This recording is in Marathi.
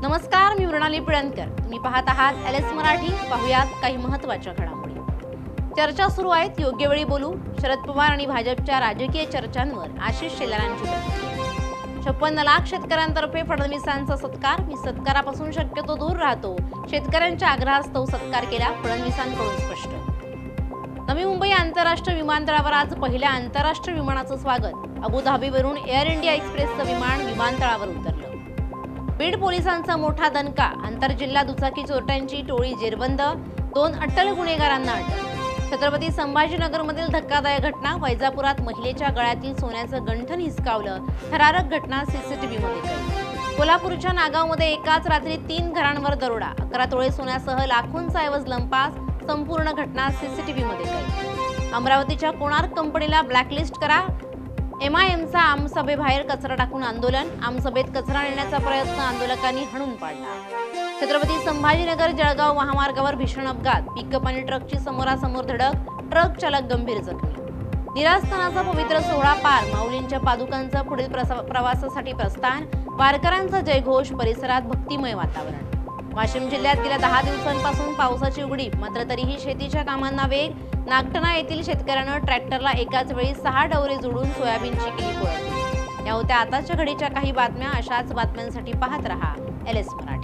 नमस्कार, मी मृणाली पिळणकर. तुम्ही पाहत आहात LS मराठी. पाहुयात काही महत्त्वाच्या घडामोडी. चर्चा सुरू आहेत, योग्य वेळी बोलू. शरद पवार आणि भाजपच्या राजकीय चर्चांवर आशिष शेलारांची प्रतिक्रिया. 56 लाख शेतकऱ्यांतर्फे फडणवीसांचा सत्कार. मी सत्कारापासून शक्यतो दूर राहतो. शेतकऱ्यांच्या आग्रहास्तव सत्कार केला, फडणवीसांकडून स्पष्ट. नवी मुंबई आंतरराष्ट्रीय विमानतळावर आज पहिल्या आंतरराष्ट्रीय विमानाचं स्वागत. अबुधाबीवरून एअर इंडिया एक्सप्रेसचं विमान विमानतळावर उतरलं. बीड पोलिसांचा मोठा दणका. आंतरजिल्हा दुचाकी चोरट्यांची टोळी जेरबंद. 2 अट्टल गुन्हेगारांना अटक. छत्रपती संभाजीनगरमधील धक्कादायक घटना. वैजापुरात महिलेच्या गळ्यातील सोन्याचं गंठण हिसकावलं. थरारक घटना सीसीटीव्हीमध्ये कैद. कोल्हापूरच्या नागावमध्ये एकाच रात्री 3 घरांवर दरोडा. 11 तोळे सोन्यासह लाखोंचा ऐवज लंपास. संपूर्ण घटना सीसीटीव्हीमध्ये कैद. अमरावतीच्या कोणार्क कंपनीला ब्लॅकलिस्ट करा. MIMचा आमसभेबाहेर कचरा टाकून आंदोलन. आमसभेत कचरा नेण्याचा प्रयत्न आंदोलकांनी हाणून पाडला. छत्रपती संभाजीनगर जळगाव महामार्गावर भीषण अपघात. पिकअप आणि ट्रकची समोरासमोर धडक. ट्रक चालक गंभीर जखमी. निरास्थानाचा पवित्र सोहळा पार. माऊलींच्या पादुकांचा पुढील प्रवासासाठी प्रस्थान. वारकऱ्यांचा जयघोष. परिसरात भक्तिमय वातावरण. वाशिम जिल्ह्यात गेल्या 10 दिवसांपासून पावसाची उघडीप. मात्र तरीही शेतीच्या कामांना वेग. नागठणा येथील शेतकऱ्यानं ट्रॅक्टरला एकाच वेळी 6 डवरे जोडून सोयाबीनची केली कोळपणी. या होत्या आताच्या घडीच्या काही बातम्या. अशाच बातम्यांसाठी पाहत रहा LS मराठी.